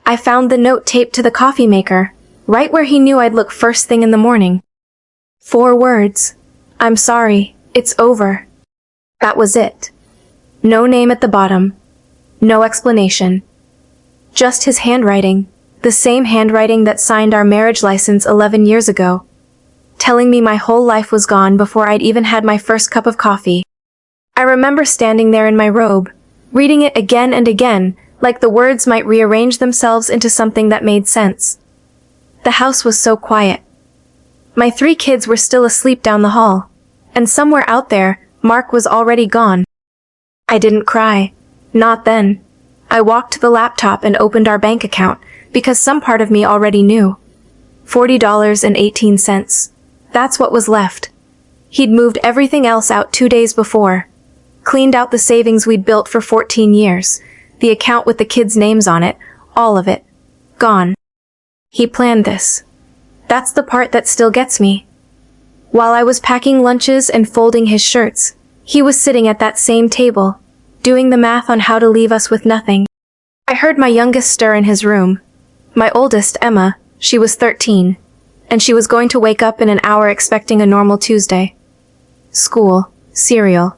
I found the note taped to the coffee maker, right where he knew I'd look first thing in the morning. 4 words. I'm sorry, it's over. That was it. No name at the bottom. No explanation. Just his handwriting, the same handwriting that signed our marriage license 11 years ago, telling me my whole life was gone before I'd even had my first cup of coffee. I remember standing there in my robe, reading it again and again, like the words might rearrange themselves into something that made sense. The house was so quiet. My 3 kids were still asleep down the hall, and somewhere out there, Mark was already gone. I didn't cry. Not then. I walked to the laptop and opened our bank account, because some part of me already knew. $40.18. That's what was left. He'd moved everything else out 2 days before. Cleaned out the savings we'd built for 14 years. The account with the kids' names on it, all of it. Gone. He planned this. That's the part that still gets me. While I was packing lunches and folding his shirts, he was sitting at that same table, doing the math on how to leave us with nothing. I heard my youngest stir in his room. My oldest, Emma, she was 13, and she was going to wake up in an hour expecting a normal Tuesday. School, cereal,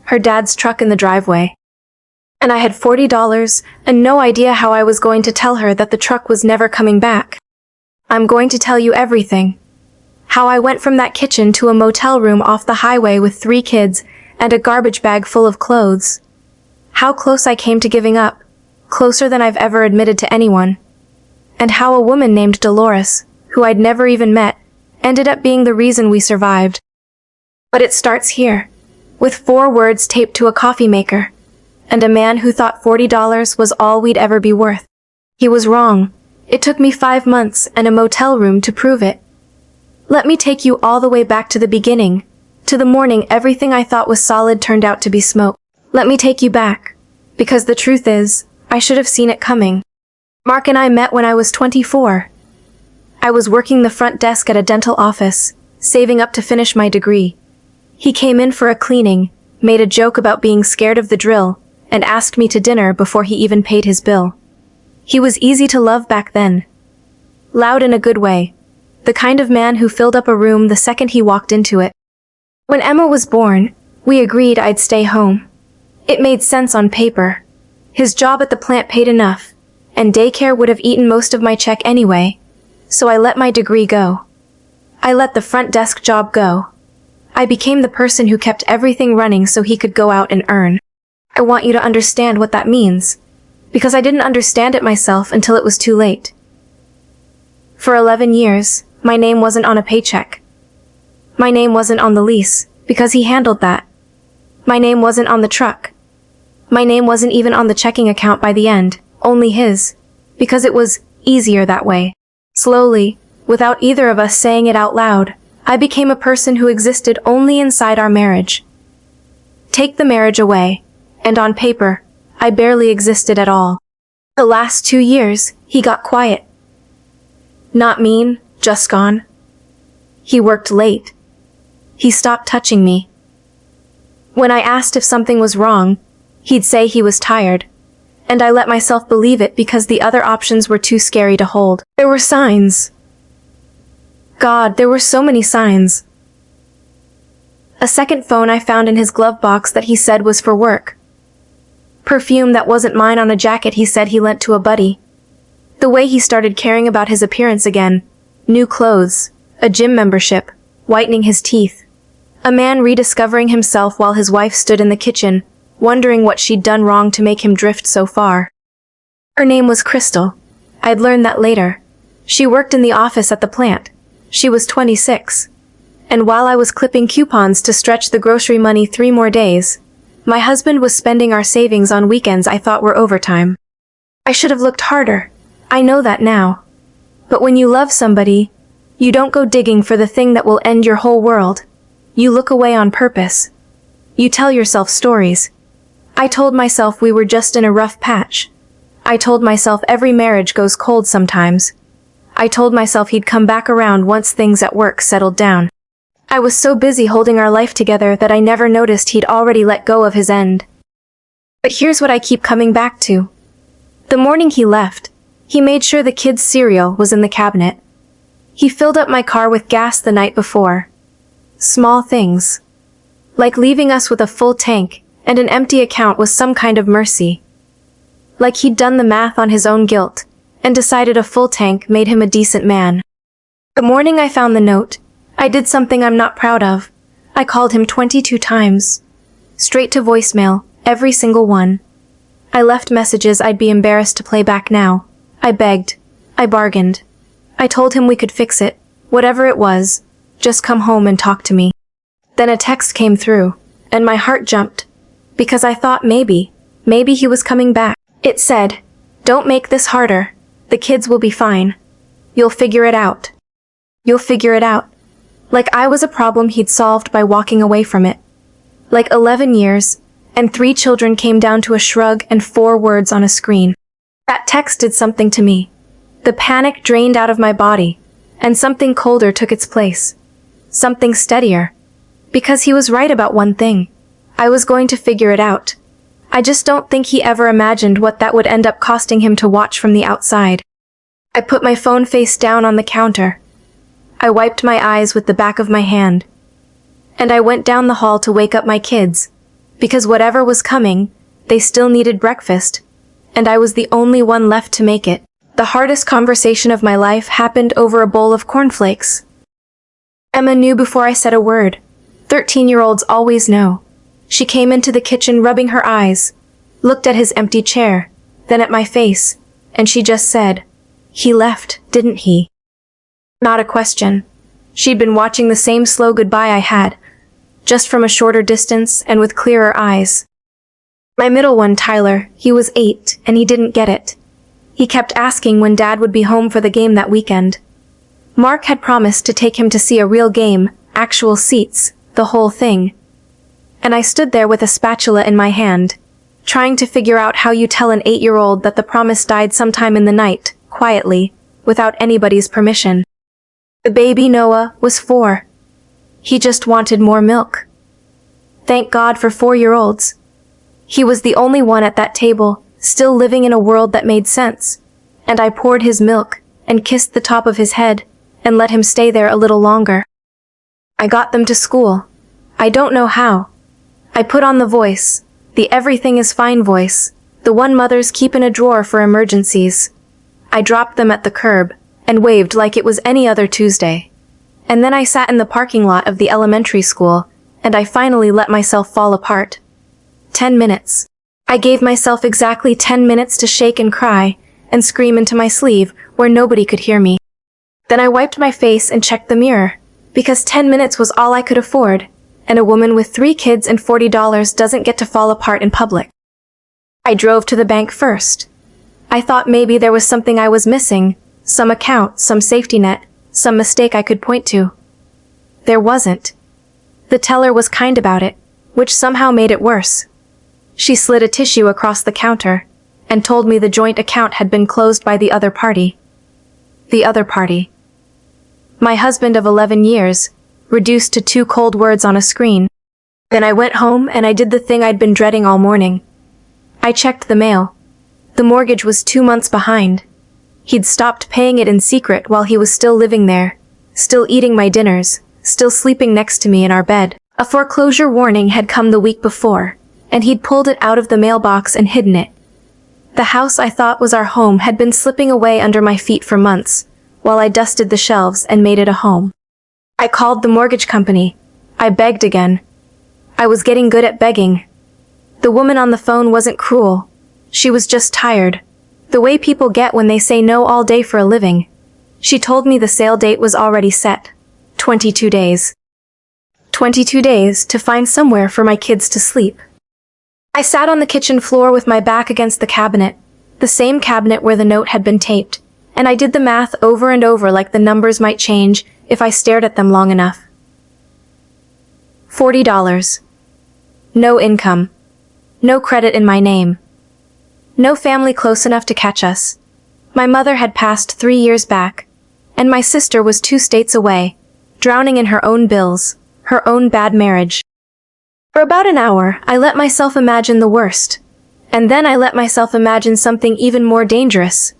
her dad's truck in the driveway. And I had $40 and no idea how I was going to tell her that the truck was never coming back. I'm going to tell you everything. How I went from that kitchen to a motel room off the highway with 3 kids and a garbage bag full of clothes. How close I came to giving up, closer than I've ever admitted to anyone. And how a woman named Dolores, who I'd never even met, ended up being the reason we survived. But it starts here, with 4 words taped to a coffee maker, and a man who thought $40 was all we'd ever be worth. He was wrong. It took me 5 months and a motel room to prove it. Let me take you all the way back to the beginning, to the morning everything I thought was solid turned out to be smoke. Let me take you back, because the truth is, I should have seen it coming. Mark and I met when I was 24. I was working the front desk at a dental office, saving up to finish my degree. He came in for a cleaning, made a joke about being scared of the drill, and asked me to dinner before he even paid his bill. He was easy to love back then. Loud in a good way. The kind of man who filled up a room the second he walked into it. When Emma was born, we agreed I'd stay home. It made sense on paper. His job at the plant paid enough, and daycare would have eaten most of my check anyway, so I let my degree go. I let the front desk job go. I became the person who kept everything running so he could go out and earn. I want you to understand what that means, because I didn't understand it myself until it was too late. For 11 years, my name wasn't on a paycheck. My name wasn't on the lease, because he handled that. My name wasn't on the truck. My name wasn't even on the checking account by the end, only his, because it was easier that way. Slowly, without either of us saying it out loud, I became a person who existed only inside our marriage. Take the marriage away, and on paper, I barely existed at all. The last 2 years, he got quiet. Not mean, just gone. He worked late. He stopped touching me. When I asked if something was wrong, he'd say he was tired, and I let myself believe it because the other options were too scary to hold. There were signs. God, there were so many signs. A second phone I found in his glove box that he said was for work. Perfume that wasn't mine on a jacket he said he lent to a buddy. The way he started caring about his appearance again. New clothes, a gym membership, whitening his teeth. A man rediscovering himself while his wife stood in the kitchen, wondering what she'd done wrong to make him drift so far. Her name was Crystal. I'd learned that later. She worked in the office at the plant. She was 26. And while I was clipping coupons to stretch the grocery money 3 more days, my husband was spending our savings on weekends I thought were overtime. I should have looked harder. I know that now. But when you love somebody, you don't go digging for the thing that will end your whole world. You look away on purpose. You tell yourself stories. I told myself we were just in a rough patch. I told myself every marriage goes cold sometimes. I told myself he'd come back around once things at work settled down. I was so busy holding our life together that I never noticed he'd already let go of his end. But here's what I keep coming back to. The morning he left, He made sure the kids' cereal was in the cabinet. He filled up my car with gas the night before. Small things. Like leaving us with a full tank and an empty account was some kind of mercy. Like he'd done the math on his own guilt and decided a full tank made him a decent man. The morning I found the note, I did something I'm not proud of. I called him 22 times. Straight to voicemail, every single one. I left messages I'd be embarrassed to play back now. I begged. I bargained. I told him we could fix it, whatever it was. Just come home and talk to me. Then a text came through, and my heart jumped, because I thought maybe he was coming back. It said, "Don't make this harder. The kids will be fine. You'll figure it out. You'll figure it out." Like I was a problem he'd solved by walking away from it. Like 11 years, and 3 children came down to a shrug and 4 words on a screen. That text did something to me. The panic drained out of my body, and something colder took its place. Something steadier. Because he was right about one thing. I was going to figure it out. I just don't think he ever imagined what that would end up costing him to watch from the outside. I put my phone face down on the counter. I wiped my eyes with the back of my hand. And I went down the hall to wake up my kids, because whatever was coming, they still needed breakfast, and I was the only one left to make it. The hardest conversation of my life happened over a bowl of cornflakes. Emma knew before I said a word. 13-year-olds always know. She came into the kitchen rubbing her eyes, looked at his empty chair, then at my face, and she just said, "He left, didn't he?" Not a question. She'd been watching the same slow goodbye I had, just from a shorter distance and with clearer eyes. My middle one, Tyler, he was 8, and he didn't get it. He kept asking when Dad would be home for the game that weekend. Mark had promised to take him to see a real game, actual seats, the whole thing. And I stood there with a spatula in my hand, trying to figure out how you tell an 8-year-old that the promise died sometime in the night, quietly, without anybody's permission. The baby Noah was 4. He just wanted more milk. Thank God for 4-year-olds. He was the only one at that table, still living in a world that made sense, and I poured his milk, and kissed the top of his head, and let him stay there a little longer. I got them to school. I don't know how. I put on the voice, the everything is fine voice, the one mothers keep in a drawer for emergencies. I dropped them at the curb, and waved like it was any other Tuesday. And then I sat in the parking lot of the elementary school, and I finally let myself fall apart. 10 minutes. I gave myself exactly 10 minutes to shake and cry, and scream into my sleeve, where nobody could hear me. Then I wiped my face and checked the mirror, because 10 minutes was all I could afford, and a woman with 3 kids and $40 doesn't get to fall apart in public. I drove to the bank first. I thought maybe there was something I was missing, some account, some safety net, some mistake I could point to. There wasn't. The teller was kind about it, which somehow made it worse. She slid a tissue across the counter, and told me the joint account had been closed by the other party. The other party. My husband of 11 years, reduced to 2 cold words on a screen. Then I went home and I did the thing I'd been dreading all morning. I checked the mail. The mortgage was 2 months behind. He'd stopped paying it in secret while he was still living there, still eating my dinners, still sleeping next to me in our bed. A foreclosure warning had come the week before, and he'd pulled it out of the mailbox and hidden it. The house I thought was our home had been slipping away under my feet for months, while I dusted the shelves and made it a home. I called the mortgage company. I begged again. I was getting good at begging. The woman on the phone wasn't cruel. She was just tired. The way people get when they say no all day for a living. She told me the sale date was already set. 22 days. 22 days to find somewhere for my kids to sleep. I sat on the kitchen floor with my back against the cabinet, the same cabinet where the note had been taped, and I did the math over and over like the numbers might change if I stared at them long enough. $40. No income. No credit in my name. No family close enough to catch us. My mother had passed 3 years back, and my sister was 2 states away, drowning in her own bills, her own bad marriage. For about an hour, I let myself imagine the worst, and then I let myself imagine something even more dangerous.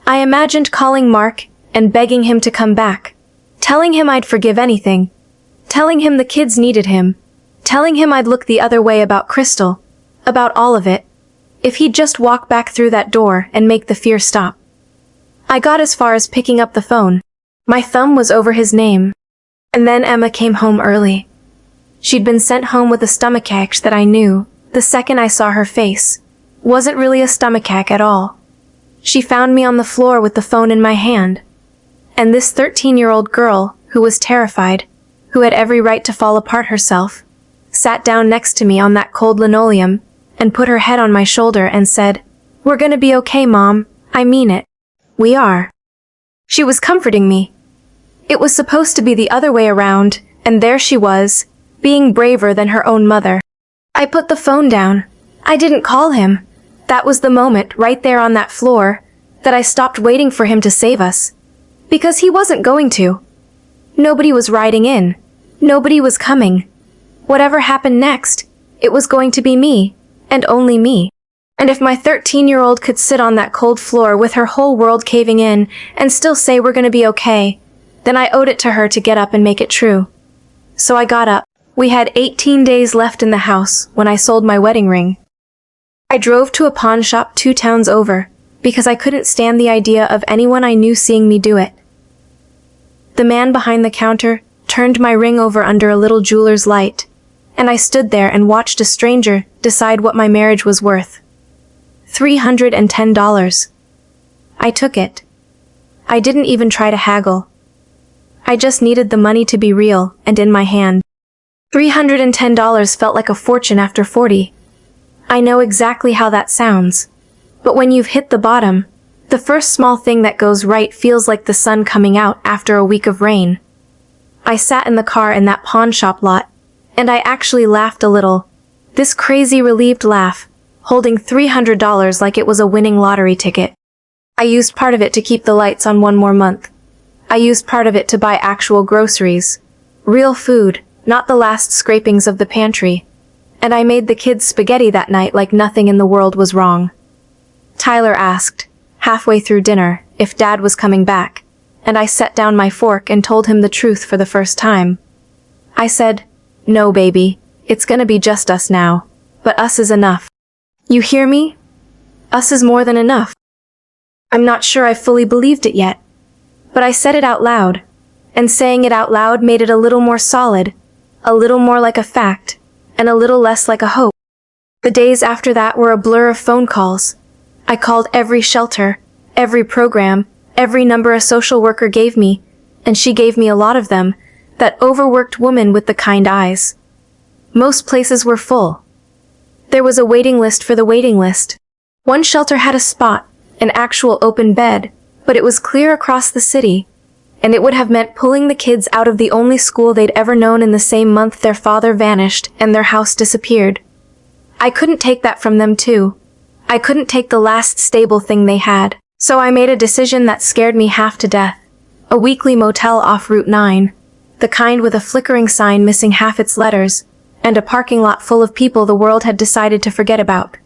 I imagined calling Mark and begging him to come back, telling him I'd forgive anything, telling him the kids needed him, telling him I'd look the other way about Crystal, about all of it, if he'd just walk back through that door and make the fear stop. I got as far as picking up the phone. My thumb was over his name. And then Emma came home early. She'd been sent home with a stomachache that I knew, the second I saw her face, wasn't really a stomachache at all. She found me on the floor with the phone in my hand. And this 13-year-old girl, who was terrified, who had every right to fall apart herself, sat down next to me on that cold linoleum and put her head on my shoulder and said, "We're gonna be okay, Mom. I mean it. We are." She was comforting me. It was supposed to be the other way around, and there she was, being braver than her own mother. I put the phone down. I didn't call him. That was the moment, right there on that floor, that I stopped waiting for him to save us. Because he wasn't going to. Nobody was riding in. Nobody was coming. Whatever happened next, it was going to be me, and only me. And if my 13-year-old could sit on that cold floor with her whole world caving in and still say we're gonna be okay, then I owed it to her to get up and make it true. So I got up. We had 18 days left in the house when I sold my wedding ring. I drove to a pawn shop 2 towns over, because I couldn't stand the idea of anyone I knew seeing me do it. The man behind the counter turned my ring over under a little jeweler's light, and I stood there and watched a stranger decide what my marriage was worth. $310. I took it. I didn't even try to haggle. I just needed the money to be real and in my hand. $310 felt like a fortune after 40. I know exactly how that sounds. But when you've hit the bottom, the first small thing that goes right feels like the sun coming out after a week of rain. I sat in the car in that pawn shop lot, and I actually laughed a little. This crazy relieved laugh, holding $300 like it was a winning lottery ticket. I used part of it to keep the lights on 1 more month. I used part of it to buy actual groceries. Real food, not the last scrapings of the pantry. And I made the kids spaghetti that night like nothing in the world was wrong. Tyler asked, halfway through dinner, if Dad was coming back, and I set down my fork and told him the truth for the first time. I said, "No, baby, it's gonna be just us now, but us is enough. You hear me? Us is more than enough." I'm not sure I fully believed it yet, but I said it out loud, and saying it out loud made it a little more solid, a little more like a fact, and a little less like a hope. The days after that were a blur of phone calls. I called every shelter, every program, every number a social worker gave me, and she gave me a lot of them, that overworked woman with the kind eyes. Most places were full. There was a waiting list for the waiting list. One shelter had a spot, an actual open bed, but it was clear across the city, and it would have meant pulling the kids out of the only school they'd ever known in the same month their father vanished and their house disappeared. I couldn't take that from them too. I couldn't take the last stable thing they had, so I made a decision that scared me half to death. A weekly motel off Route 9, the kind with a flickering sign missing half its letters, and a parking lot full of people the world had decided to forget about.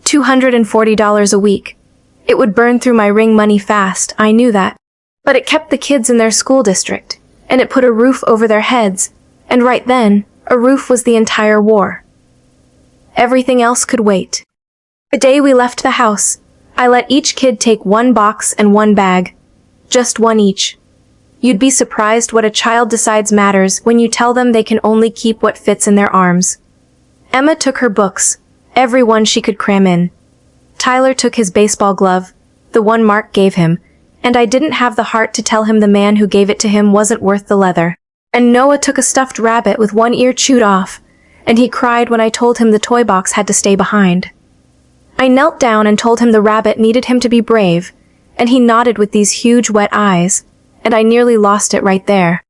$240 a week. It would burn through my ring money fast, I knew that. But it kept the kids in their school district, and it put a roof over their heads, and right then, a roof was the entire war. Everything else could wait. The day we left the house, I let each kid take 1 box and 1 bag. Just 1 each. You'd be surprised what a child decides matters when you tell them they can only keep what fits in their arms. Emma took her books, every one she could cram in. Tyler took his baseball glove, the one Mark gave him, and I didn't have the heart to tell him the man who gave it to him wasn't worth the leather. And Noah took a stuffed rabbit with 1 ear chewed off, and he cried when I told him the toy box had to stay behind. I knelt down and told him the rabbit needed him to be brave, and he nodded with these huge wet eyes, and I nearly lost it right there.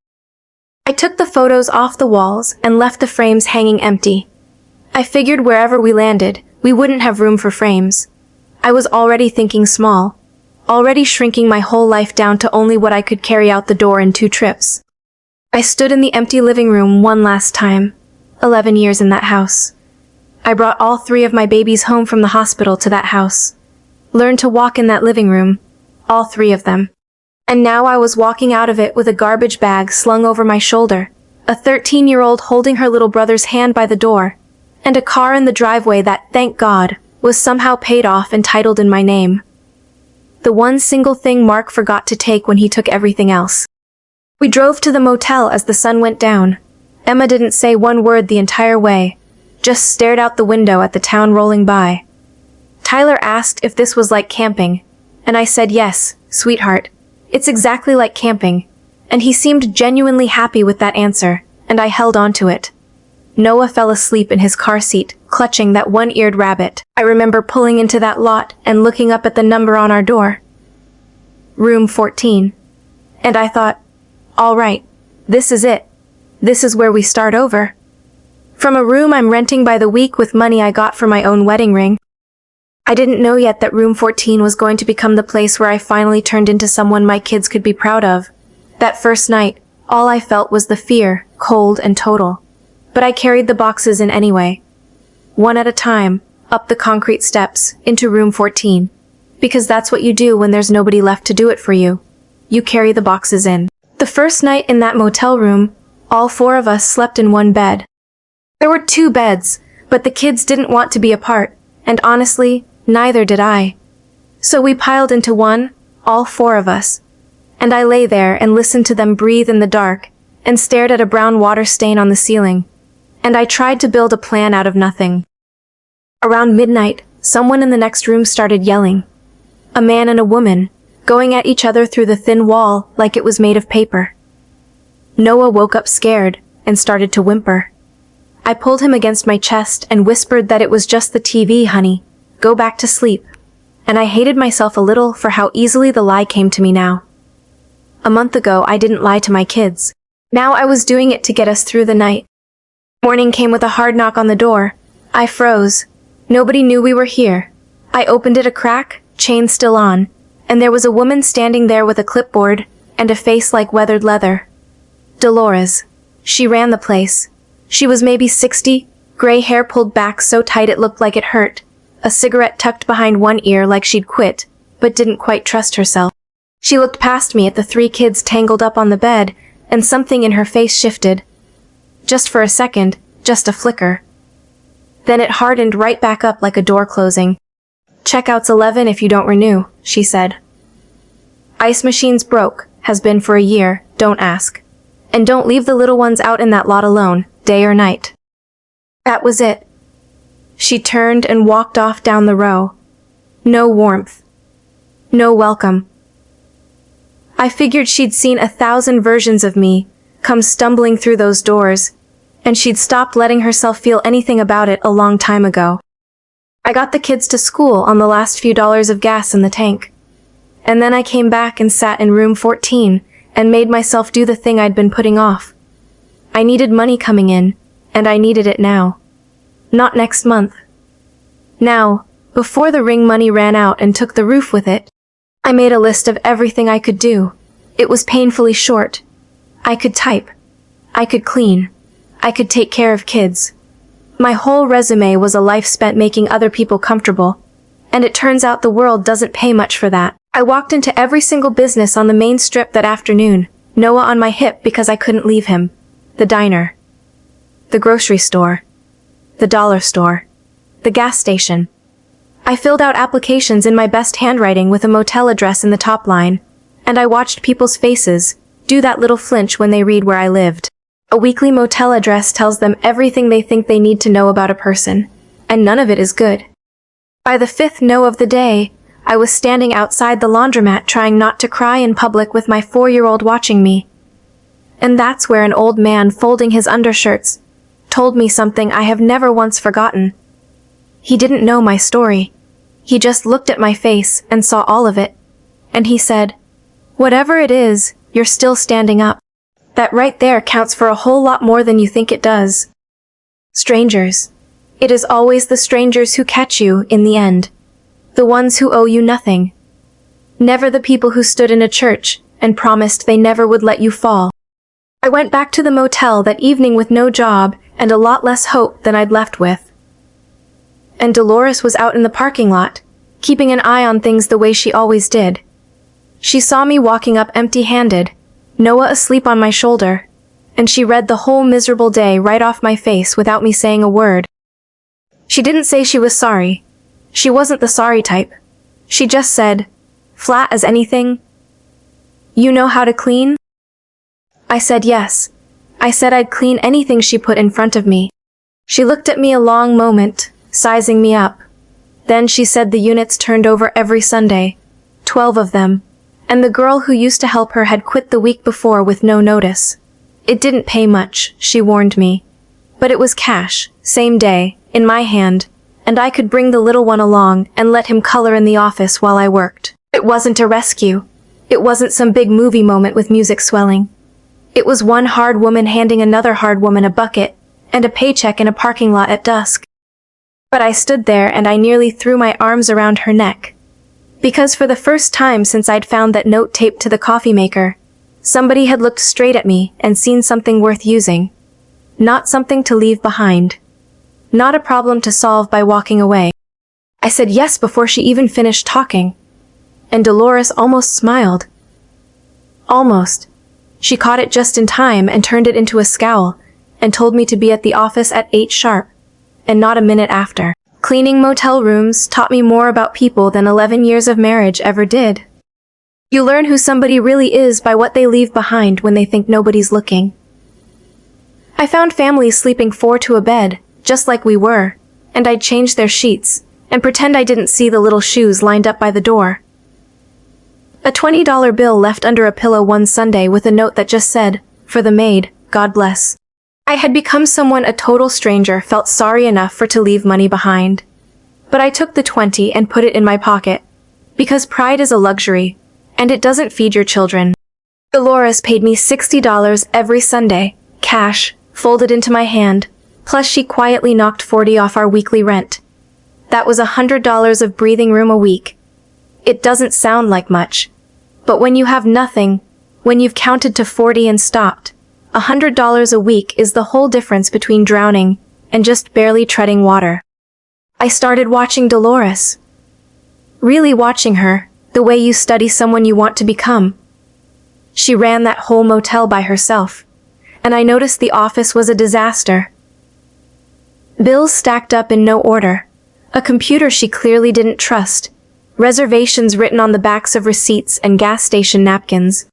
I took the photos off the walls and left the frames hanging empty. I figured wherever we landed, we wouldn't have room for frames. I was already thinking small, already shrinking my whole life down to only what I could carry out the door in 2 trips. I stood in the empty living room one last time, 11 years in that house. I brought all 3 of my babies home from the hospital to that house. Learned to walk in that living room, all 3 of them. And now I was walking out of it with a garbage bag slung over my shoulder, a 13-year-old holding her little brother's hand by the door, and a car in the driveway that, thank God, was somehow paid off and titled in my name. The one single thing Mark forgot to take when he took everything else. We drove to the motel as the sun went down. Emma didn't say one word the entire way, just stared out the window at the town rolling by. Tyler asked if this was like camping, and I said yes, sweetheart. It's exactly like camping, and he seemed genuinely happy with that answer, and I held on to it. Noah fell asleep in his car seat, clutching that one-eared rabbit. I remember pulling into that lot and looking up at the number on our door. Room 14. And I thought, all right, this is it. This is where we start over. From a room I'm renting by the week with money I got for my own wedding ring. I didn't know yet that room 14 was going to become the place where I finally turned into someone my kids could be proud of. That first night, all I felt was the fear, cold and total. But I carried the boxes in anyway. One at a time, up the concrete steps, into room 14. Because that's what you do when there's nobody left to do it for you. You carry the boxes in. The first night in that motel room, all 4 of us slept in one bed. There were 2 beds, but the kids didn't want to be apart, and honestly, neither did I. So we piled into one, all 4 of us. And I lay there and listened to them breathe in the dark, and stared at a brown water stain on the ceiling. And I tried to build a plan out of nothing. Around midnight, someone in the next room started yelling. A man and a woman, going at each other through the thin wall like it was made of paper. Noah woke up scared and started to whimper. I pulled him against my chest and whispered that it was just the TV, honey. Go back to sleep. And I hated myself a little for how easily the lie came to me now. A month ago, I didn't lie to my kids. Now I was doing it to get us through the night. Morning came with a hard knock on the door. I froze. Nobody knew we were here. I opened it a crack, chain still on, and there was a woman standing there with a clipboard and a face like weathered leather. Dolores. She ran the place. She was maybe 60, gray hair pulled back so tight it looked like it hurt, a cigarette tucked behind one ear like she'd quit, but didn't quite trust herself. She looked past me at the 3 kids tangled up on the bed, and something in her face shifted. Just for a second, just a flicker. Then it hardened right back up like a door closing. Checkout's 11 if you don't renew, she said. Ice machine's broke, has been for a year, don't ask. And don't leave the little ones out in that lot alone, day or night. That was it. She turned and walked off down the row. No warmth. No welcome. I figured she'd seen 1,000 versions of me, come stumbling through those doors, and she'd stopped letting herself feel anything about it a long time ago. I got the kids to school on the last few dollars of gas in the tank. And then I came back and sat in room 14 and made myself do the thing I'd been putting off. I needed money coming in, and I needed it now. Not next month. Now, before the ring money ran out and took the roof with it, I made a list of everything I could do. It was painfully short. I could type. I could clean. I could take care of kids. My whole resume was a life spent making other people comfortable, and it turns out the world doesn't pay much for that. I walked into every single business on the main strip that afternoon, Noah on my hip because I couldn't leave him. The diner. The grocery store. The dollar store. The gas station. I filled out applications in my best handwriting with a motel address in the top line, and I watched people's faces do that little flinch when they read where I lived. A weekly motel address tells them everything they think they need to know about a person, and none of it is good. By the 5th no of the day, I was standing outside the laundromat trying not to cry in public with my 4-year-old watching me. And that's where an old man folding his undershirts told me something I have never once forgotten. He didn't know my story. He just looked at my face and saw all of it. And he said, "Whatever it is, you're still standing up. That right there counts for a whole lot more than you think it does." Strangers. It is always the strangers who catch you in the end. The ones who owe you nothing. Never the people who stood in a church and promised they never would let you fall. I went back to the motel that evening with no job and a lot less hope than I'd left with. And Dolores was out in the parking lot, keeping an eye on things the way she always did. She saw me walking up empty-handed, Noah asleep on my shoulder, and she read the whole miserable day right off my face without me saying a word. She didn't say she was sorry. She wasn't the sorry type. She just said, flat as anything, "You know how to clean?" I said yes. I said I'd clean anything she put in front of me. She looked at me a long moment, sizing me up. Then she said the units turned over every Sunday, 12 of them, and the girl who used to help her had quit the week before with no notice. It didn't pay much, she warned me. But it was cash, same day, in my hand, and I could bring the little one along and let him color in the office while I worked. It wasn't a rescue. It wasn't some big movie moment with music swelling. It was one hard woman handing another hard woman a bucket and a paycheck in a parking lot at dusk. But I stood there and I nearly threw my arms around her neck. Because for the first time since I'd found that note taped to the coffee maker, somebody had looked straight at me and seen something worth using. Not something to leave behind. Not a problem to solve by walking away. I said yes before she even finished talking. And Dolores almost smiled. Almost. She caught it just in time and turned it into a scowl, and told me to be at the office at 8 sharp, and not a minute after. Cleaning motel rooms taught me more about people than 11 years of marriage ever did. You learn who somebody really is by what they leave behind when they think nobody's looking. I found families sleeping 4 to a bed, just like we were, and I'd change their sheets, and pretend I didn't see the little shoes lined up by the door. A $20 bill left under a pillow one Sunday with a note that just said, "For the maid, God bless." I had become someone a total stranger felt sorry enough for to leave money behind. But I took the 20 and put it in my pocket. Because pride is a luxury, and it doesn't feed your children. Dolores paid me $60 every Sunday, cash, folded into my hand, plus she quietly knocked 40 off our weekly rent. That was $100 of breathing room a week. It doesn't sound like much. But when you have nothing, when you've counted to 40 and stopped, $100 a week is the whole difference between drowning and just barely treading water. I started watching Dolores. Really watching her, the way you study someone you want to become. She ran that whole motel by herself, and I noticed the office was a disaster. Bills stacked up in no order, a computer she clearly didn't trust, reservations written on the backs of receipts and gas station napkins.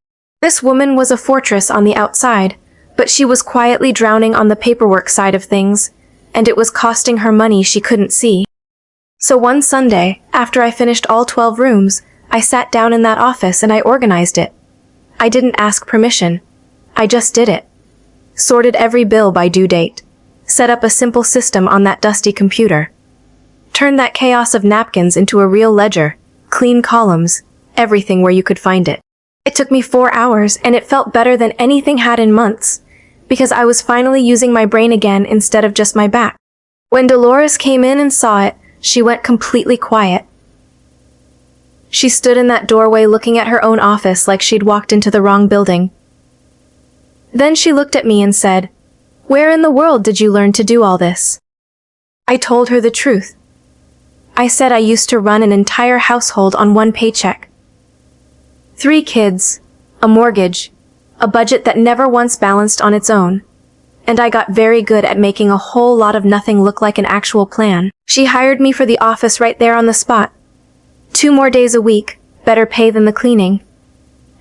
This woman was a fortress on the outside, but she was quietly drowning on the paperwork side of things, and it was costing her money she couldn't see. So one Sunday, after I finished all 12 rooms, I sat down in that office and I organized it. I didn't ask permission. I just did it. Sorted every bill by due date. Set up a simple system on that dusty computer. Turned that chaos of napkins into a real ledger, clean columns, everything where you could find it. It took me 4 hours and it felt better than anything had in months, because I was finally using my brain again instead of just my back. When Dolores came in and saw it, she went completely quiet. She stood in that doorway looking at her own office like she'd walked into the wrong building. Then she looked at me and said, "Where in the world did you learn to do all this?" I told her the truth. I said I used to run an entire household on one paycheck. 3 kids, a mortgage, a budget that never once balanced on its own. And I got very good at making a whole lot of nothing look like an actual plan. She hired me for the office right there on the spot. 2 more days a week, better pay than the cleaning.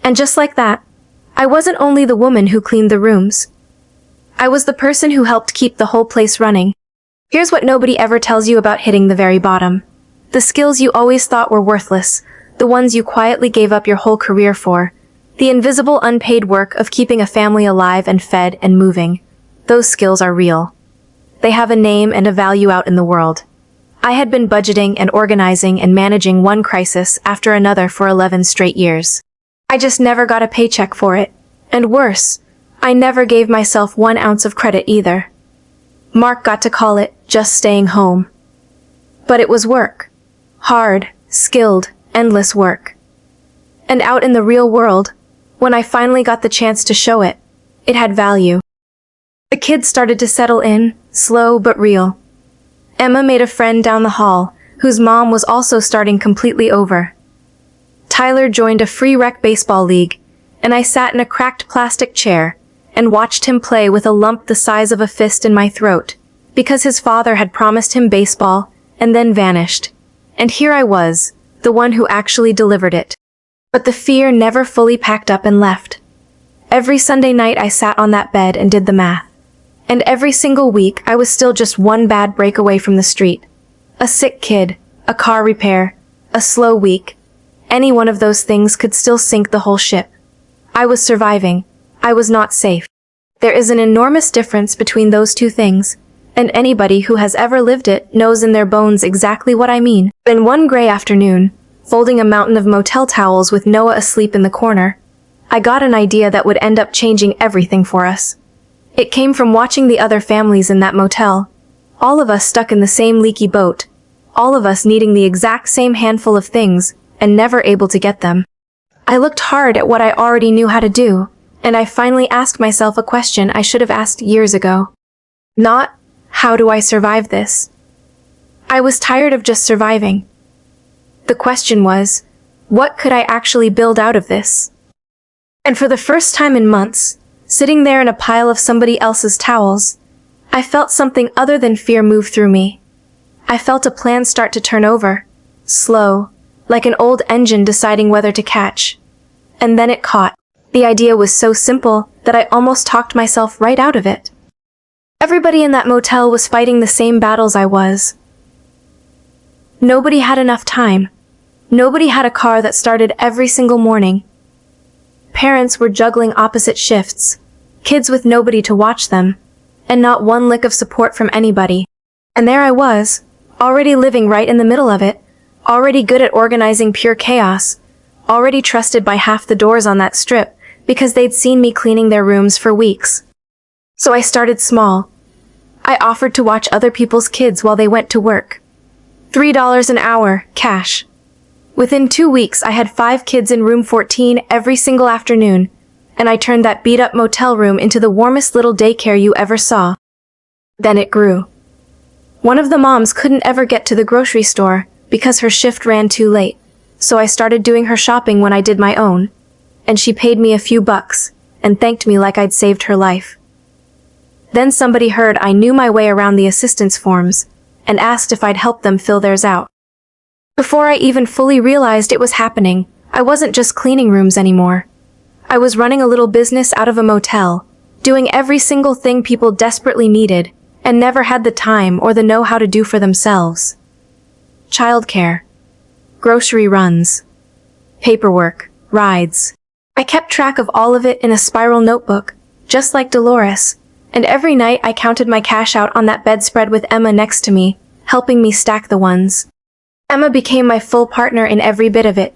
And just like that, I wasn't only the woman who cleaned the rooms. I was the person who helped keep the whole place running. Here's what nobody ever tells you about hitting the very bottom. The skills you always thought were worthless, the ones you quietly gave up your whole career for, the invisible unpaid work of keeping a family alive and fed and moving. Those skills are real. They have a name and a value out in the world. I had been budgeting and organizing and managing one crisis after another for 11 straight years. I just never got a paycheck for it. And worse, I never gave myself 1 ounce of credit either. Mark got to call it just staying home. But it was work. Hard, skilled, endless work. And out in the real world, when I finally got the chance to show it, it had value. The kids started to settle in, slow but real. Emma made a friend down the hall, whose mom was also starting completely over. Tyler joined a free rec baseball league, and I sat in a cracked plastic chair and watched him play with a lump the size of a fist in my throat, because his father had promised him baseball and then vanished. And here I was, the one who actually delivered it. But the fear never fully packed up and left. Every Sunday night I sat on that bed and did the math. And every single week I was still just one bad break away from the street. A sick kid, a car repair, a slow week. Any one of those things could still sink the whole ship. I was surviving. I was not safe. There is an enormous difference between those two things, and anybody who has ever lived it knows in their bones exactly what I mean. Then one gray afternoon, folding a mountain of motel towels with Noah asleep in the corner, I got an idea that would end up changing everything for us. It came from watching the other families in that motel. All of us stuck in the same leaky boat. All of us needing the exact same handful of things and never able to get them. I looked hard at what I already knew how to do, and I finally asked myself a question I should have asked years ago. Not, how do I survive this? I was tired of just surviving. The question was, what could I actually build out of this? And for the first time in months, sitting there in a pile of somebody else's towels, I felt something other than fear move through me. I felt a plan start to turn over, slow, like an old engine deciding whether to catch. And then it caught. The idea was so simple that I almost talked myself right out of it. Everybody in that motel was fighting the same battles I was. Nobody had enough time. Nobody had a car that started every single morning. Parents were juggling opposite shifts, kids with nobody to watch them, and not one lick of support from anybody. And there I was, already living right in the middle of it, already good at organizing pure chaos, already trusted by half the doors on that strip because they'd seen me cleaning their rooms for weeks. So I started small. I offered to watch other people's kids while they went to work. $3 an hour, cash. Within 2 weeks, I had 5 kids in room 14 every single afternoon, and I turned that beat-up motel room into the warmest little daycare you ever saw. Then it grew. One of the moms couldn't ever get to the grocery store because her shift ran too late, so I started doing her shopping when I did my own, and she paid me a few bucks and thanked me like I'd saved her life. Then somebody heard I knew my way around the assistance forms and asked if I'd help them fill theirs out. Before I even fully realized it was happening, I wasn't just cleaning rooms anymore. I was running a little business out of a motel, doing every single thing people desperately needed and never had the time or the know-how to do for themselves. Childcare, grocery runs, paperwork, rides. I kept track of all of it in a spiral notebook, just like Dolores, and every night I counted my cash out on that bedspread with Emma next to me, helping me stack the ones. Emma became my full partner in every bit of it.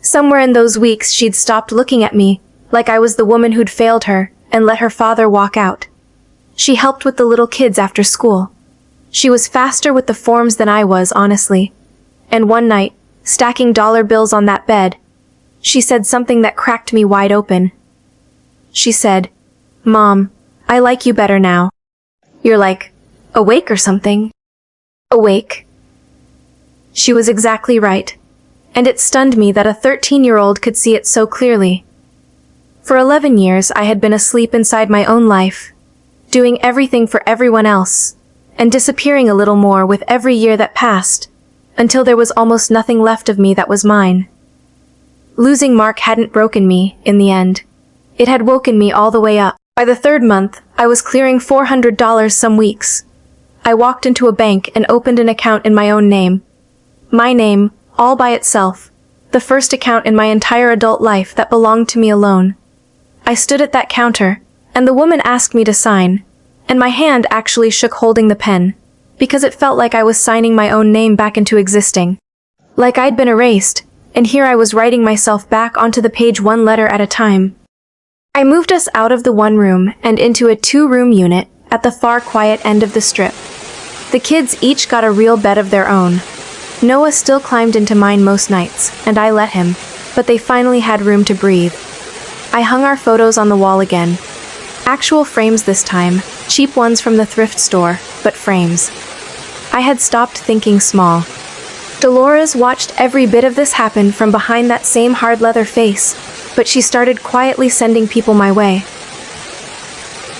Somewhere in those weeks she'd stopped looking at me, like I was the woman who'd failed her, and let her father walk out. She helped with the little kids after school. She was faster with the forms than I was, honestly. And one night, stacking dollar bills on that bed, she said something that cracked me wide open. She said, "Mom, I like you better now. You're like, awake or something." Awake. She was exactly right, and it stunned me that a 13-year-old could see it so clearly. For 11 years I had been asleep inside my own life, doing everything for everyone else, and disappearing a little more with every year that passed, until there was almost nothing left of me that was mine. Losing Mark hadn't broken me, in the end. It had woken me all the way up. By the 3rd month, I was clearing $400 some weeks. I walked into a bank and opened an account in my own name. My name, all by itself, the first account in my entire adult life that belonged to me alone. I stood at that counter, and the woman asked me to sign, and my hand actually shook holding the pen, because it felt like I was signing my own name back into existing. Like I'd been erased, and here I was writing myself back onto the page one letter at a time. I moved us out of the one room and into a 2-room unit at the far quiet end of the strip. The kids each got a real bed of their own. Noah still climbed into mine most nights, and I let him, but they finally had room to breathe. I hung our photos on the wall again. Actual frames this time, cheap ones from the thrift store, but frames. I had stopped thinking small. Dolores watched every bit of this happen from behind that same hard leather face, but she started quietly sending people my way.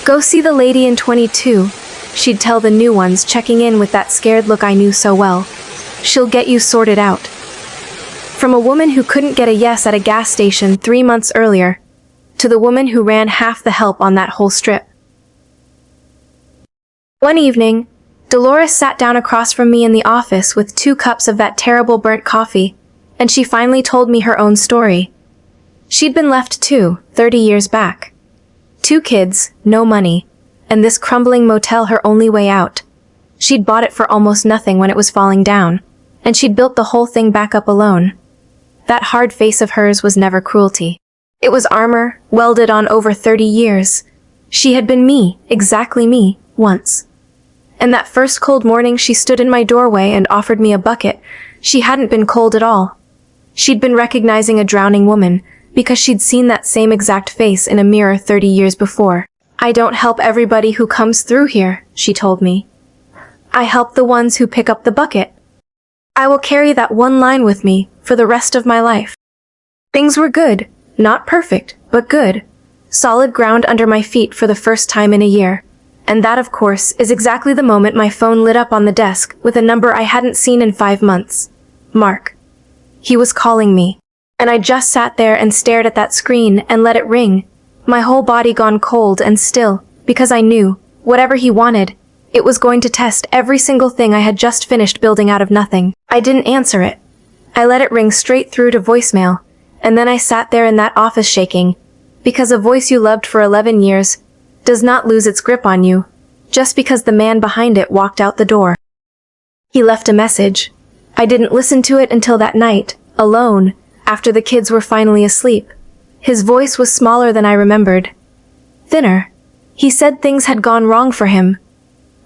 Go see the lady in 22, she'd tell the new ones checking in with that scared look I knew so well. She'll get you sorted out. From a woman who couldn't get a yes at a gas station 3 months earlier, to the woman who ran half the help on that whole strip. One evening, Dolores sat down across from me in the office with 2 cups of that terrible burnt coffee, and she finally told me her own story. She'd been left too, 30 years back. 2 kids, no money, and this crumbling motel her only way out. She'd bought it for almost nothing when it was falling down, and she'd built the whole thing back up alone. That hard face of hers was never cruelty. It was armor, welded on over 30 years. She had been me, exactly me, once. And that first cold morning she stood in my doorway and offered me a bucket, she hadn't been cold at all. She'd been recognizing a drowning woman, because she'd seen that same exact face in a mirror 30 years before. I don't help everybody who comes through here, she told me. I help the ones who pick up the bucket. I will carry that one line with me for the rest of my life. Things were good, not perfect, but good. Solid ground under my feet for the first time in a year. And that, of course, is exactly the moment my phone lit up on the desk with a number I hadn't seen in 5 months. Mark. He was calling me. And I just sat there and stared at that screen and let it ring, my whole body gone cold and still, because I knew, whatever he wanted, it was going to test every single thing I had just finished building out of nothing. I didn't answer it. I let it ring straight through to voicemail, and then I sat there in that office shaking, because a voice you loved for 11 years does not lose its grip on you, just because the man behind it walked out the door. He left a message. I didn't listen to it until that night, alone, after the kids were finally asleep. His voice was smaller than I remembered. Thinner. He said things had gone wrong for him.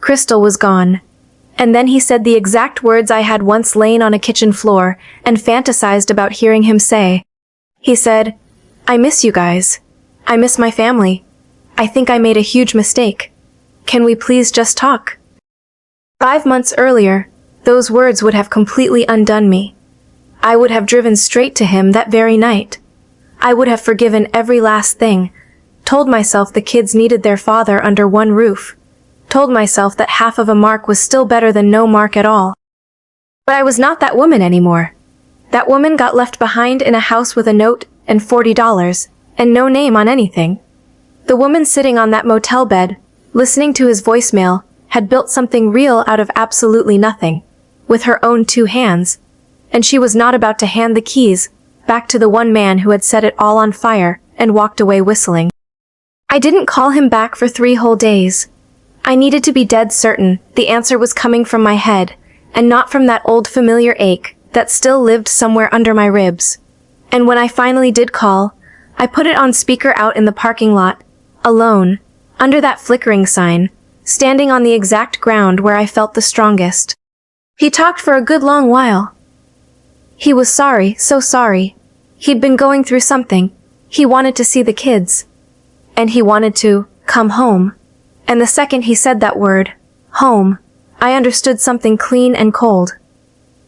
Crystal was gone. And then he said the exact words I had once lain on a kitchen floor and fantasized about hearing him say. He said, I miss you guys. I miss my family. I think I made a huge mistake. Can we please just talk? 5 months earlier, those words would have completely undone me. I would have driven straight to him that very night. I would have forgiven every last thing, told myself the kids needed their father under one roof, told myself that half of a mark was still better than no mark at all. But I was not that woman anymore. That woman got left behind in a house with a note and $40, and no name on anything. The woman sitting on that motel bed, listening to his voicemail, had built something real out of absolutely nothing, with her own 2 hands, and she was not about to hand the keys back to the one man who had set it all on fire and walked away whistling. I didn't call him back for 3 whole days. I needed to be dead certain the answer was coming from my head, and not from that old familiar ache that still lived somewhere under my ribs. And when I finally did call, I put it on speaker out in the parking lot, alone, under that flickering sign, standing on the exact ground where I felt the strongest. He talked for a good long while. He was sorry, so sorry. He'd been going through something. He wanted to see the kids. And he wanted to come home. And the second he said that word, home, I understood something clean and cold.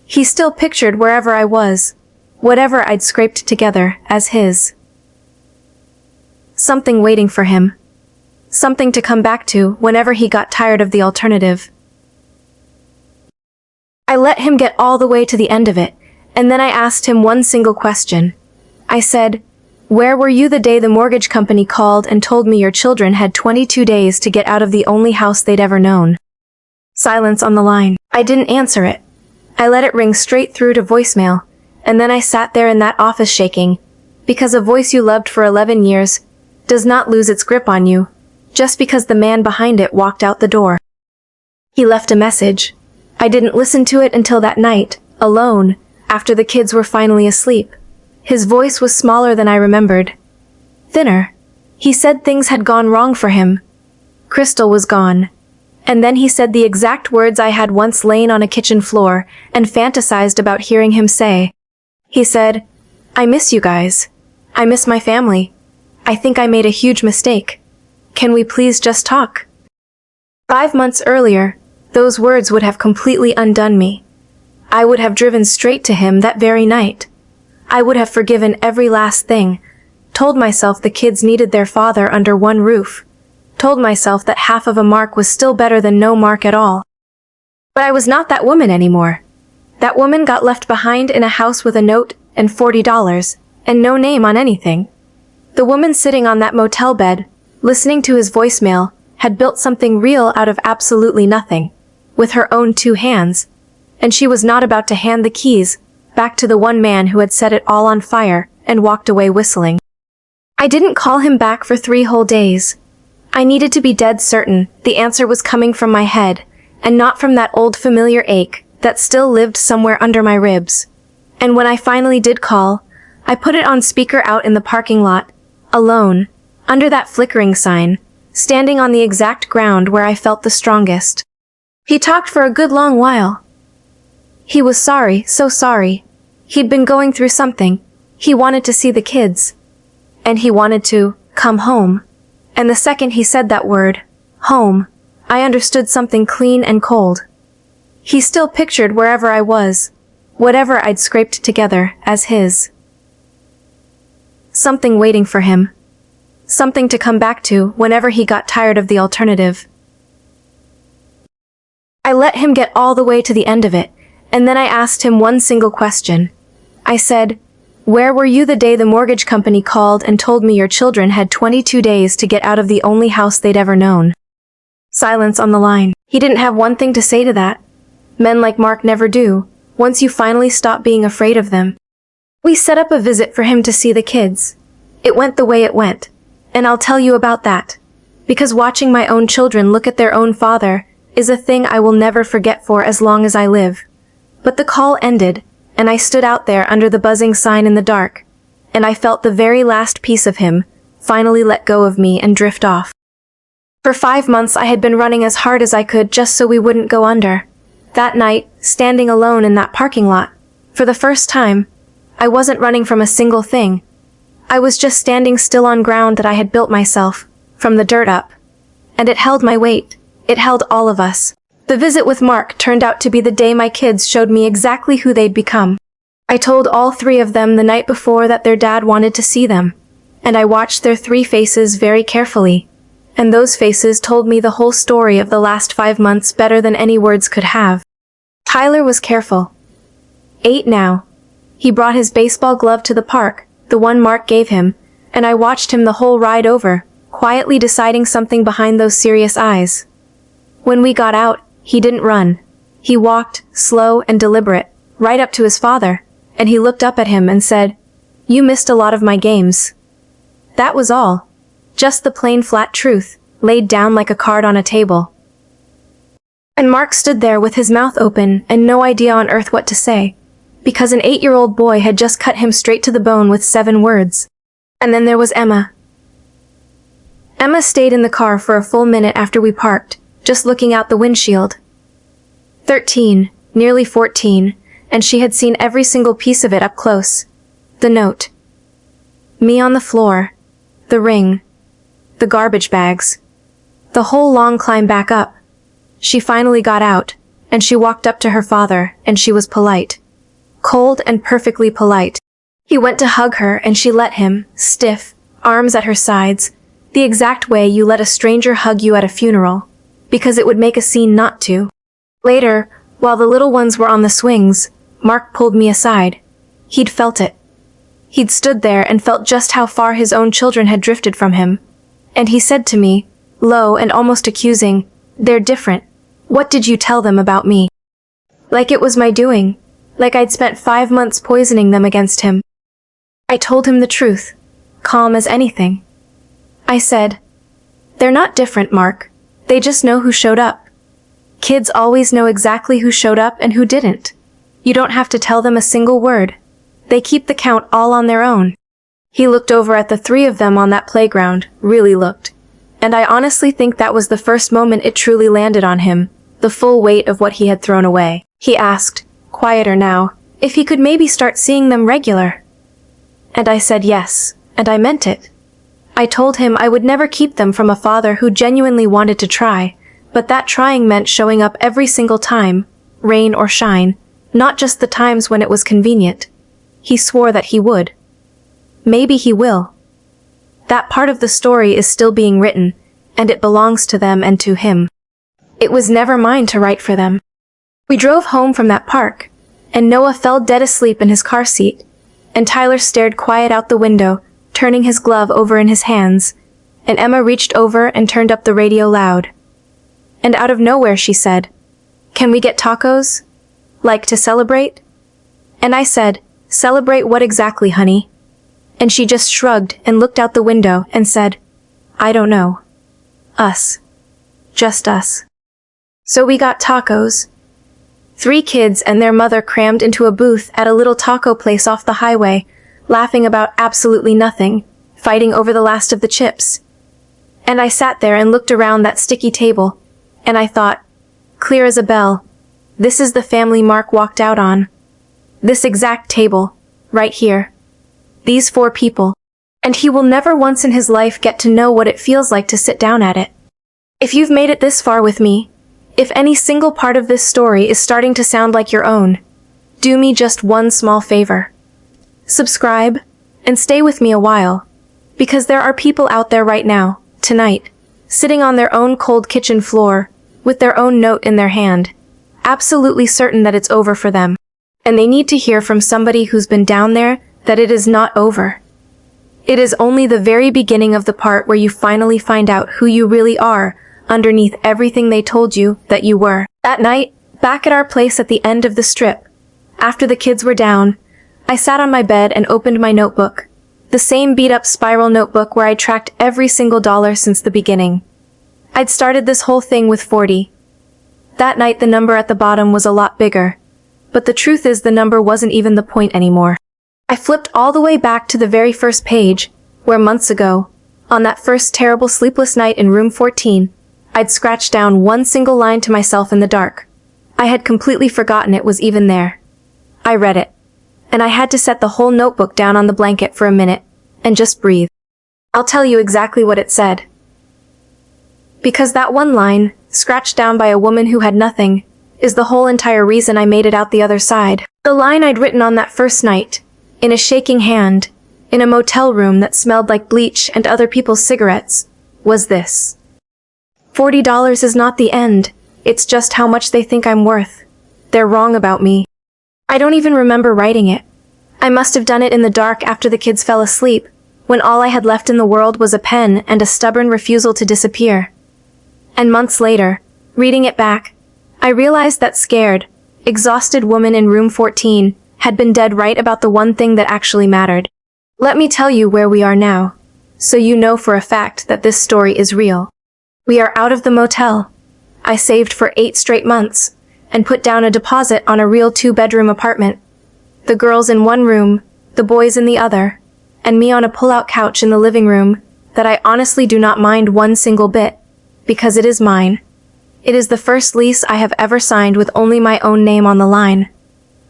He still pictured wherever I was, whatever I'd scraped together, as his. Something waiting for him. Something to come back to whenever he got tired of the alternative. I let him get all the way to the end of it, and then I asked him one single question. I said, where were you the day the mortgage company called and told me your children had 22 days to get out of the only house they'd ever known? Silence on the line. I didn't answer it. I let it ring straight through to voicemail, and then I sat there in that office shaking, because a voice you loved for 11 years does not lose its grip on you, just because the man behind it walked out the door. He left a message. I didn't listen to it until that night, alone, after the kids were finally asleep. His voice was smaller than I remembered. Thinner. He said things had gone wrong for him. Crystal was gone. And then he said the exact words I had once lain on a kitchen floor and fantasized about hearing him say. He said, I miss you guys. I miss my family. I think I made a huge mistake. Can we please just talk? 5 months earlier, those words would have completely undone me. I would have driven straight to him that very night. I would have forgiven every last thing, told myself the kids needed their father under one roof, told myself that half of a mark was still better than no mark at all. But I was not that woman anymore. That woman got left behind in a house with a note and $40 and no name on anything. The woman sitting on that motel bed, listening to his voicemail, had built something real out of absolutely nothing, with her own 2 hands, and she was not about to hand the keys back to the one man who had set it all on fire and walked away whistling. I didn't call him back for 3 whole days. I needed to be dead certain the answer was coming from my head, and not from that old familiar ache that still lived somewhere under my ribs. And when I finally did call, I put it on speaker out in the parking lot, alone, under that flickering sign, standing on the exact ground where I felt the strongest. He talked for a good long while. He was sorry, so sorry. He'd been going through something. He wanted to see the kids. And he wanted to come home. And the second he said that word, home, I understood something clean and cold. He still pictured wherever I was, whatever I'd scraped together, as his. Something waiting for him. Something to come back to whenever he got tired of the alternative. I let him get all the way to the end of it, and then I asked him one single question. I said, "Where were you the day the mortgage company called and told me your children had 22 days to get out of the only house they'd ever known?" Silence on the line. He didn't have one thing to say to that. Men like Mark never do, once you finally stop being afraid of them. We set up a visit for him to see the kids. It went the way it went, and I'll tell you about that, because watching my own children look at their own father is a thing I will never forget for as long as I live. But the call ended, and I stood out there under the buzzing sign in the dark, and I felt the very last piece of him finally let go of me and drift off. For 5 months I had been running as hard as I could just so we wouldn't go under. That night, standing alone in that parking lot, for the first time, I wasn't running from a single thing. I was just standing still on ground that I had built myself, from the dirt up. And it held my weight. It held all of us. The visit with Mark turned out to be the day my kids showed me exactly who they'd become. I told all 3 of them the night before that their dad wanted to see them, and I watched their 3 faces very carefully, and those faces told me the whole story of the last 5 months better than any words could have. Tyler was careful. 8 now. He brought his baseball glove to the park, the one Mark gave him, and I watched him the whole ride over, quietly deciding something behind those serious eyes. When we got out, he didn't run. He walked, slow and deliberate, right up to his father, and he looked up at him and said, "You missed a lot of my games." That was all. Just the plain flat truth, laid down like a card on a table. And Mark stood there with his mouth open and no idea on earth what to say, because an 8-year-old boy had just cut him straight to the bone with 7 words. And then there was Emma. Emma stayed in the car for a full minute after we parked, just looking out the windshield. 13, nearly 14, and she had seen every single piece of it up close. The note. Me on the floor. The ring. The garbage bags. The whole long climb back up. She finally got out, and she walked up to her father, and she was polite. Cold and perfectly polite. He went to hug her, and she let him, stiff, arms at her sides, the exact way you let a stranger hug you at a funeral, because it would make a scene not to. Later, while the little ones were on the swings, Mark pulled me aside. He'd felt it. He'd stood there and felt just how far his own children had drifted from him. And he said to me, low and almost accusing, "They're different. What did you tell them about me?" Like it was my doing. Like I'd spent 5 months poisoning them against him. I told him the truth, calm as anything. I said, "They're not different, Mark. They just know who showed up. Kids always know exactly who showed up and who didn't. You don't have to tell them a single word. They keep the count all on their own." He looked over at the 3 of them on that playground, really looked. And I honestly think that was the first moment it truly landed on him, the full weight of what he had thrown away. He asked, quieter now, if he could maybe start seeing them regular. And I said yes, and I meant it. I told him I would never keep them from a father who genuinely wanted to try, but that trying meant showing up every single time, rain or shine, Not just the times when it was convenient. He swore that he would. Maybe he will. That part of the story is still being written, and it belongs to them and to him. It was never mine to write for them. We drove home from that park, and Noah fell dead asleep in his car seat, and Tyler stared quiet out the window, turning his glove over in his hands, and Emma reached over and turned up the radio loud. And out of nowhere she said, "Can we get tacos? Like to celebrate?" And I said, "Celebrate what exactly, honey?" And she just shrugged and looked out the window and said, "I don't know. Us. Just us." So we got tacos. 3 kids and their mother crammed into a booth at a little taco place off the highway, laughing about absolutely nothing, fighting over the last of the chips. And I sat there and looked around that sticky table, and I thought, clear as a bell, this is the family Mark walked out on. This exact table, right here. These 4 people. And he will never once in his life get to know what it feels like to sit down at it. If you've made it this far with me, if any single part of this story is starting to sound like your own, do me just one small favor. Subscribe, and stay with me a while, because there are people out there right now, tonight, sitting on their own cold kitchen floor, with their own note in their hand, absolutely certain that it's over for them. And they need to hear from somebody who's been down there that it is not over. It is only the very beginning of the part where you finally find out who you really are, underneath everything they told you that you were. That night, back at our place at the end of the strip, after the kids were down, I sat on my bed and opened my notebook. The same beat-up spiral notebook where I tracked every single dollar since the beginning. I'd started this whole thing with 40. That night the number at the bottom was a lot bigger. But the truth is the number wasn't even the point anymore. I flipped all the way back to the very first page, where months ago, on that first terrible sleepless night in room 14, I'd scratched down one single line to myself in the dark. I had completely forgotten it was even there. I read it, and I had to set the whole notebook down on the blanket for a minute, and just breathe. I'll tell you exactly what it said. Because that one line, scratched down by a woman who had nothing, is the whole entire reason I made it out the other side. The line I'd written on that first night, in a shaking hand, in a motel room that smelled like bleach and other people's cigarettes, was this. $40 is not the end, it's just how much they think I'm worth. They're wrong about me. I don't even remember writing it. I must have done it in the dark after the kids fell asleep, when all I had left in the world was a pen and a stubborn refusal to disappear. And months later, reading it back, I realized that scared, exhausted woman in room 14 had been dead right about the one thing that actually mattered. Let me tell you where we are now, so you know for a fact that this story is real. We are out of the motel. I saved for 8 straight months, and put down a deposit on a real 2-bedroom apartment. The girls in one room, the boys in the other, and me on a pull-out couch in the living room that I honestly do not mind one single bit, because it is mine. It is the first lease I have ever signed with only my own name on the line.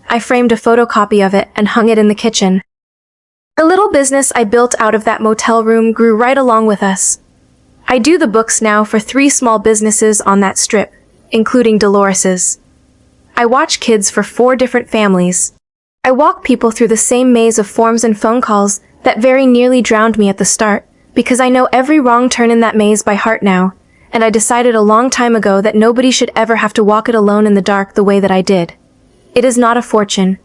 I framed a photocopy of it and hung it in the kitchen. The little business I built out of that motel room grew right along with us. I do the books now for 3 small businesses on that strip, including Dolores's. I watch kids for 4 different families. I walk people through the same maze of forms and phone calls that very nearly drowned me at the start, because I know every wrong turn in that maze by heart now, and I decided a long time ago that nobody should ever have to walk it alone in the dark the way that I did. It is not a fortune,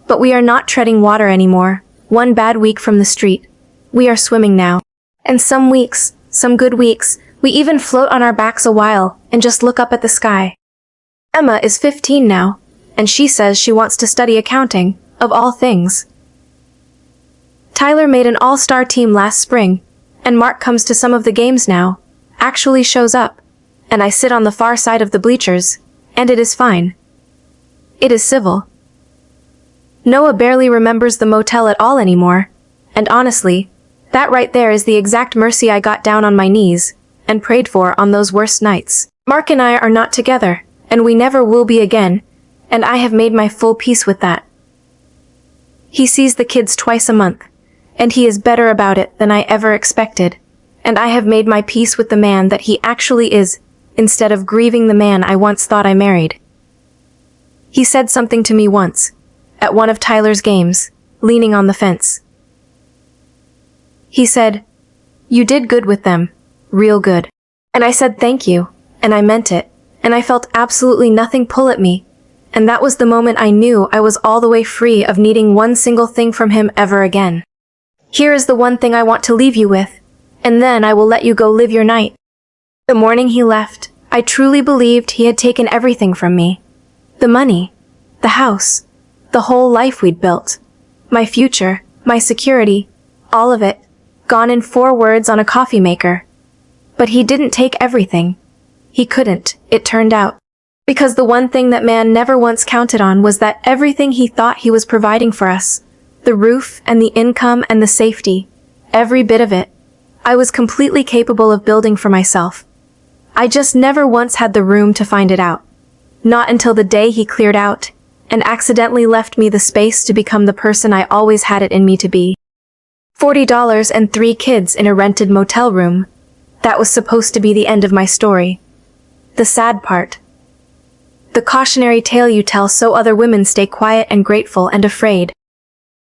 but we are not treading water anymore, one bad week from the street. We are swimming now. And some weeks, some good weeks, we even float on our backs a while and just look up at the sky. Emma is 15 now, and she says she wants to study accounting, of all things. Tyler made an all-star team last spring, and Mark comes to some of the games now, actually shows up, and I sit on the far side of the bleachers, and it is fine. It is civil. Noah barely remembers the motel at all anymore, and honestly, that right there is the exact mercy I got down on my knees and prayed for on those worst nights. Mark and I are not together, and we never will be again, and I have made my full peace with that. He sees the kids twice a month, and he is better about it than I ever expected, and I have made my peace with the man that he actually is, instead of grieving the man I once thought I married. He said something to me once, at one of Tyler's games, leaning on the fence. He said, "You did good with them, real good." And I said thank you, and I meant it, and I felt absolutely nothing pull at me, and that was the moment I knew I was all the way free of needing one single thing from him ever again. Here is the one thing I want to leave you with, and then I will let you go live your night. The morning he left, I truly believed he had taken everything from me. The money, the house, the whole life we'd built, my future, my security, all of it, gone in 4 words on a coffee maker. But he didn't take everything. He couldn't, it turned out. Because the one thing that man never once counted on was that everything he thought he was providing for us, the roof and the income and the safety, every bit of it, I was completely capable of building for myself. I just never once had the room to find it out. Not until the day he cleared out and accidentally left me the space to become the person I always had it in me to be. $40 and 3 kids in a rented motel room. That was supposed to be the end of my story. The sad part. The cautionary tale you tell so other women stay quiet and grateful and afraid.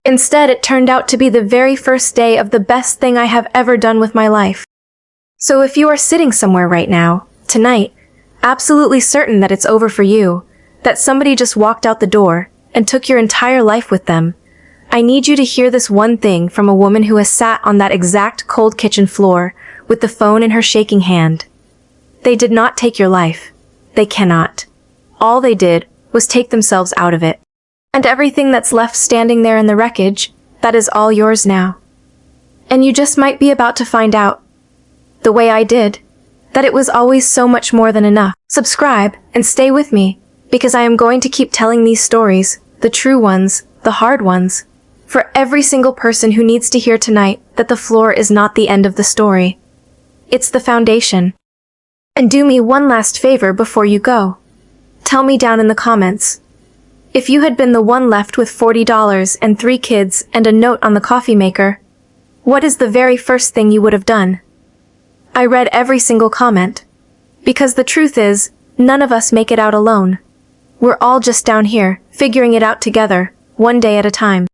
Instead, it turned out to be the very first day of the best thing I have ever done with my life. So if you are sitting somewhere right now, tonight, absolutely certain that it's over for you, that somebody just walked out the door and took your entire life with them, I need you to hear this one thing from a woman who has sat on that exact cold kitchen floor with the phone in her shaking hand. They did not take your life. They cannot. All they did was take themselves out of it. And everything that's left standing there in the wreckage, that is all yours now. And you just might be about to find out, the way I did, that it was always so much more than enough. Subscribe and stay with me, because I am going to keep telling these stories, the true ones, the hard ones, for every single person who needs to hear tonight that the floor is not the end of the story. It's the foundation. And do me one last favor before you go. Tell me down in the comments. If you had been the one left with $40 and 3 kids and a note on the coffee maker, what is the very first thing you would have done? I read every single comment. Because the truth is, none of us make it out alone. We're all just down here, figuring it out together, one day at a time.